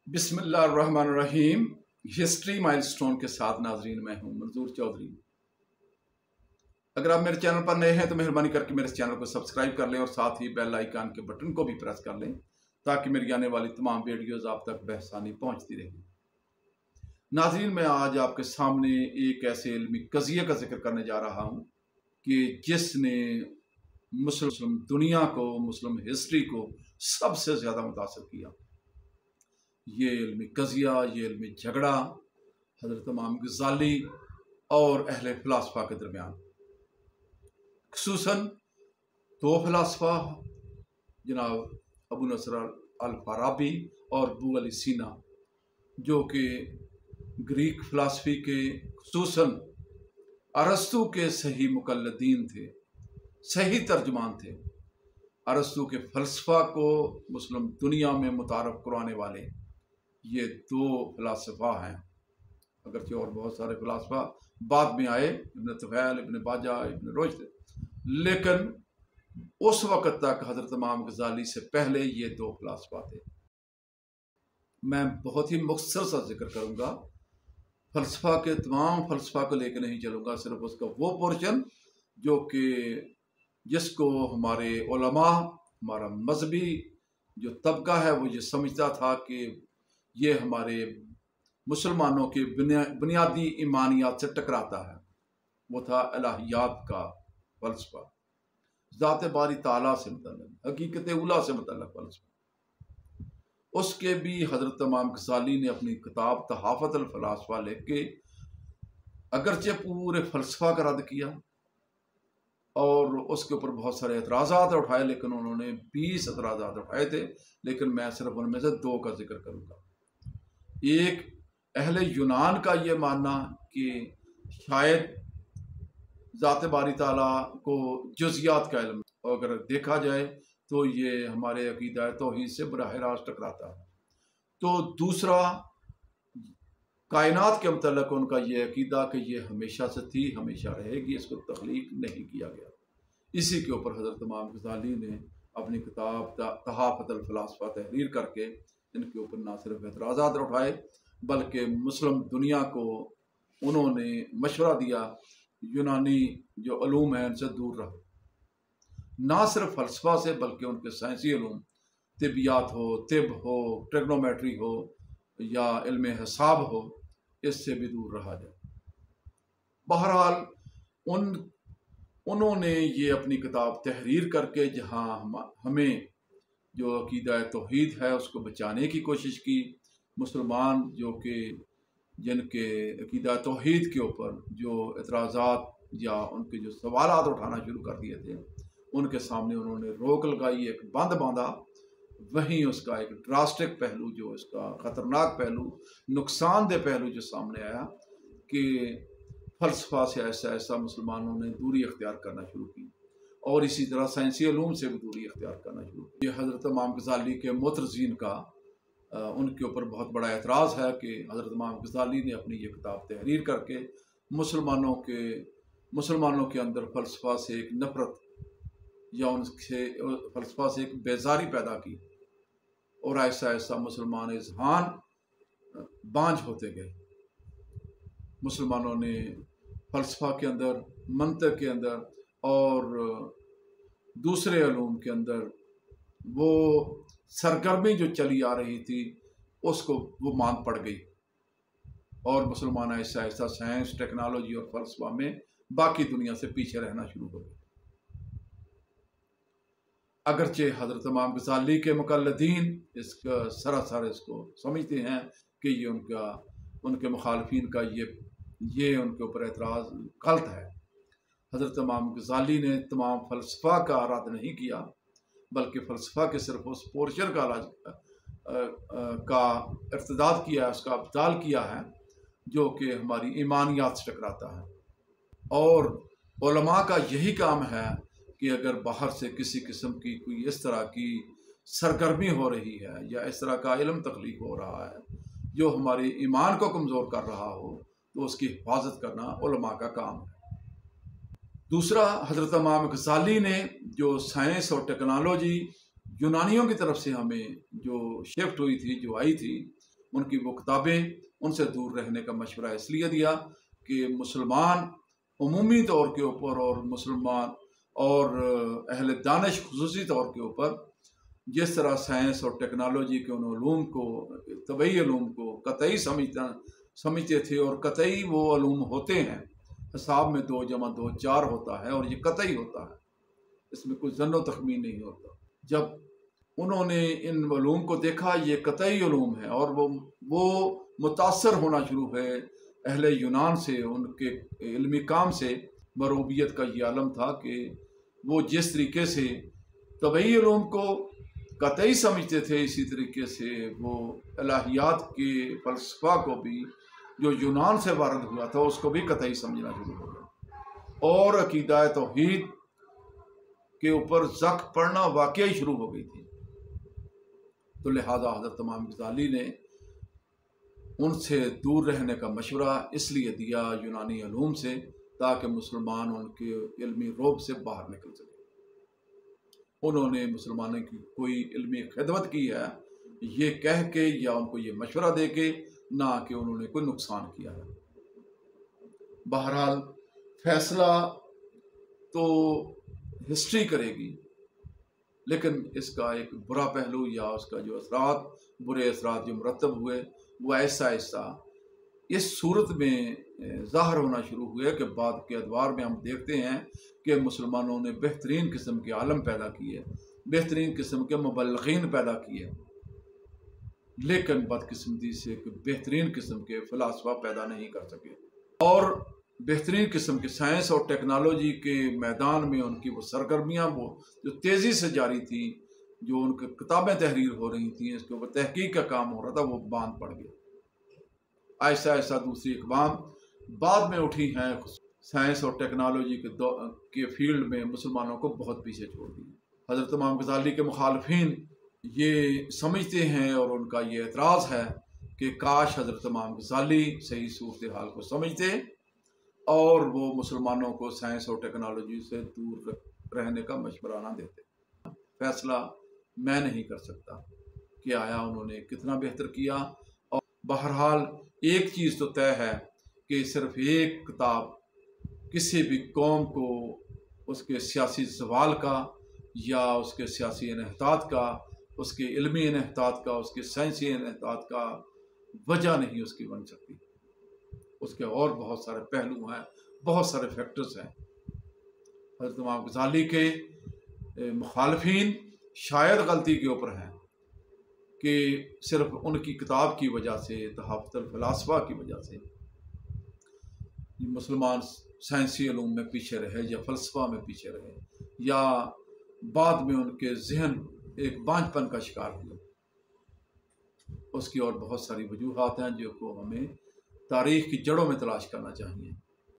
बिस्मिल्लाहिर्रहमानिर्रहीम। History milestone के साथ नाजरीन, मैं हूं मंजूर चौधरी। अगर आप मेरे चैनल पर नए हैं तो मेहरबानी करके मेरे चैनल को सब्सक्राइब कर लें और साथ ही बेल आइकन के बटन को भी प्रेस कर लें ताकि मेरी आने वाली तमाम वीडियोस आप तक बहसानी पहुंचती रहें। नाजरीन, मैं आज आपके सामने एक ऐसे इल्मी कज़िये का जिक्र करने जा रहा हूं कि जिसने मुस्लिम दुनिया को, मुस्लिम हिस्ट्री को सबसे ज़्यादा मुतासर किया। ये इल्मी कज़िया, ये इल्मी झगड़ा हज़रत इमाम गज़ाली और अहले फ़लसफ़ा के दरमियान, ख़ुसूसन दो फ़लसफ़ा जनाब अबू नस्र अल-फ़ाराबी और अबू अली सीना, जो कि ग्रीक फ़िलासफ़ी के ख़ुसूसन अरस्तू के सही मुक़ल्लिदीन थे, सही तर्जुमान थे। अरस्तू के फ़लसफ़ा को मुस्लिम दुनिया में मुतारफ़ करवाने वाले ये दो फ़लसफ़ा हैं। अगरचे और बहुत सारे फ़लसफ़ा बाद में आए, इब्न तुफ़ैल, इब्न बाजा, इब्न रुश्द, लेकिन उस वक़्त तक हज़रत इमाम गज़ाली से पहले ये दो फ़लसफ़ा थे। मैं बहुत ही मुख्तसर सा जिक्र करूँगा, फ़लसफ़ा के तमाम फ़लसफ़ा को लेकर नहीं चलूँगा, सिर्फ उसका वो पोर्शन जो कि जिसको हमारे उलमा, हमारा मजहबी जो तबका है वो ये समझता था कि ये हमारे मुसलमानों के बुनियादी ईमानियात से टकराता है। वो था इलाहियात का फ़लसफ़ा, ज़ात बारी ताला से मुतल्लिक़, हकीकत उला से मुतल्लिक़ फ़लसफ़ा। उसके भी हज़रत इमाम गज़ाली ने अपनी किताब तहाफ़त अल फ़लासफ़ा लिख के अगरचे पूरे फ़लसफ़ा का रद्द किया और उसके ऊपर बहुत सारे एतराज़ात उठाए, लेकिन उन्होंने 20 एतराज़ात उठाए थे, लेकिन मैं सिर्फ उनमें से दो का जिक्र करूँगा। एक, अहले यूनान का ये मानना कि शायद ज़ात बारी ताला को जुज़ियात का इल्म, अगर देखा जाए तो ये हमारे अक़ीदा तौहीद से बराह रास्त टकराता है। तो दूसरा, कायनात के मुतल्लिक़ उनका ये अक़ीदा कि ये हमेशा से थी, हमेशा रहेगी, इसको तख्लीक नहीं किया गया। इसी के ऊपर हज़रत इमाम गज़ाली ने अपनी किताब तहाफ़त अल फ़लासफ़ा तहरीर करके इनके ऊपर ना सिर्फ एतराज़ात उठाए बल्कि मुस्लिम दुनिया को उन्होंने मशवरा दिया यूनानी जो उलूम हैं इनसे दूर रहो। ना सिर्फ फ़लसफ़ा से बल्कि उनके साइंसी उलूम, तिब्बियात हो, तिब हो, ट्रिग्नोमेट्री हो या इल्म हिसाब हो, इससे भी दूर रहा जाए। बहरहाल उन्होंने ये अपनी किताब तहरीर करके जहाँ हमें जो अक़ीदा तौहीद है उसको बचाने की कोशिश की, मुसलमान जो कि जिनके अक़ीदा तौहीद के ऊपर जो एतराज़ात या उनके जो सवालात उठाना शुरू कर दिए थे, उनके सामने उन्होंने रोक लगाई, एक बंद बांधा। वहीं उसका एक ड्रास्टिक पहलू, जो इसका ख़तरनाक पहलू, नुकसानदेह पहलू जो सामने आया कि फ़लसफ़ा से ऐसा मुसलमानों ने दूरी अख्तियार करना शुरू की और इसी तरह साइंसी उलूम से भी दूरी अख्तियार करना शुरू की। ये हज़रत इमाम गज़ाली के मुतरज़ीन का उनके ऊपर बहुत बड़ा एतराज़ है कि हज़रत इमाम गज़ाली ने अपनी ये किताब तहरीर करके मुसलमानों के अंदर फ़लसफ़ा से एक नफ़रत या उनसे फ़लसफ़ा से एक बेजारी पैदा की और ऐसा मुसलमान इज़हान बांझ होते गए। मुसलमानों ने फ़लसफ़ा के अंदर, मंतक़ के अंदर और दूसरे उलूम के अंदर वो सरगर्मी जो चली आ रही थी उसको वो मांग पड़ गई और मुसलमान ऐसा साइंस, टेक्नोलॉजी और फ़लसफ़ा में बाकी दुनिया से पीछे रहना शुरू हो गए। अगरचे हज़रत इमाम गज़ाली के मुक़ल्लिदीन इसका सरासर इसको समझते हैं कि ये उनके मुखालफीन का ये उनके ऊपर एतराज़ गलत है। हज़रत इमाम गज़ाली ने तमाम फ़लसफ़ा का रद्द नहीं किया बल्कि फ़लसफ़ा के सिर्फ उस पोर्शन का इर्तिदाद किया है, उसका अब्ताल किया है जो कि हमारी ईमानियात से टकराता है। और उलमा का यही काम है कि अगर बाहर से किसी किस्म की कोई इस तरह की सरगर्मी हो रही है या इस तरह का इल्म तख्लीक हो रहा है जो हमारे ईमान को कमज़ोर कर रहा हो, तो उसकी हिफाजत करना उलमा का काम है। दूसरा, हज़रत इमाम गज़ाली ने जो साइंस और टेक्नोलॉजी यूनानियों की तरफ से हमें जो शिफ्ट हुई थी, जो आई थी, ان کی وہ کتابیں، ان سے دور رہنے کا مشورہ اس لیے دیا کہ مسلمان عمومی طور کے اوپر اور مسلمان اور اہل دانش خصوصی طور کے اوپر جس طرح سائنس اور ٹیکنالوجی کے ان علوم کو، طبعی علوم کو قطعی سمجھتے تھے، اور قطعی وہ علوم ہوتے ہیں، حساب میں 2 + 2 4 ہوتا ہے، اور یہ قطعی ہوتا ہے، اس میں کوئی ظن و تخمین نہیں ہوتا۔ جب انہوں نے ان علوم کو دیکھا یہ قطعی علوم ہے، اور وہ متاثر ہونا شروع ہے اہل یونان سے، ان کے علمی کام سے۔ مروبیت کا یہ عالم تھا کہ وہ جس طریقے سے طبعی علوم کو قطعی سمجھتے تھے، اسی طریقے سے وہ الہیات کے فلسفہ کو بھی جو یونان سے وارد ہوا تھا اس کو بھی قطعی سمجھنا شروع ہو گیا، اور عقیدہ توحید کے اوپر زک پڑنا واقعی شروع ہو گئی تھی۔ تو لہذا حضرت امام غزالی نے ان سے دور رہنے کا مشورہ اس لیے دیا یونانی علوم سے، تاکہ مسلمان ان کے علمی رعب سے باہر نکل سکے۔ انہوں نے مسلمانوں کی کوئی علمی خدمت کی ہے یہ کہہ کے یا ان کو یہ مشورہ دے کے، نہ کہ انہوں نے کوئی نقصان کیا ہے۔ بہرحال فیصلہ تو ہسٹری کرے گی، لیکن اس کا ایک برا پہلو یا اس کا جو اثرات، برے اثرات جو مرتب ہوئے، وہ ایسا اس صورت میں ظاہر ہونا شروع ہوئے کہ بعد کے ادوار میں ہم دیکھتے ہیں کہ مسلمانوں نے بہترین قسم کے عالم پیدا کیے، بہترین قسم کے مبلغین پیدا کیے، لیکن بدقسمتی سے بہترین قسم کے فلاسفہ پیدا نہیں کر سکے، اور بہترین قسم کے سائنس اور ٹیکنالوجی کے میدان میں ان کی وہ سرگرمیاں وہ جو تیزی سے جاری تھیں، جو ان کی کتابیں تحریر ہو رہی تھیں، اس کے اوپر تحقیق کا کام ہو رہا تھا، وہ باند پڑ گیا۔ ایسا دوسری اقوام بعد میں اٹھی ہیں، سائنس اور ٹیکنالوجی کے فیلڈ میں مسلمانوں کو بہت پیچھے چھوڑ دیا۔ حضرت امام غزالی کے مخالفین یہ سمجھتے ہیں، اور ان کا یہ اعتراض ہے کہ کاش حضرت امام غزالی صحیح صورتحال کو سمجھتے اور وہ مسلمانوں کو سائنس اور ٹیکنالوجی سے دور رہنے کا مشورہ نہ دیتے۔ فیصلہ میں نہیں کر سکتا کہ آیا انہوں نے کتنا بہتر کیا، اور بہرحال ایک چیز تو طے ہے کہ صرف ایک کتاب کسی بھی قوم کو اس کے سیاسی زوال کا یا اس کے سیاسی انحطاط کا، اس کے علمی انحطاط کا، اس کے سائنسی انحطاط کا وجہ نہیں اس کی بن سکتی۔ اس کے اور بہت سارے پہلو ہیں، بہت سارے فیکٹرز ہیں۔ حضرت امام غزالی کے مخالفین شاید غلطی کے اوپر ہیں کہ صرف ان کی کتاب کی وجہ سے، تحفظ الفلاسفہ کی وجہ سے مسلمان سائنسی علوم میں پیچھے رہے یا فلسفہ میں پیچھے رہے، یا بعد میں ان کے ذہن ایک بانجھ پن کا شکار ہوئے۔ اس کی اور بہت ساری وجوہات ہیں جو کو ہمیں تاریخ کی جڑوں میں تلاش کرنا چاہیے۔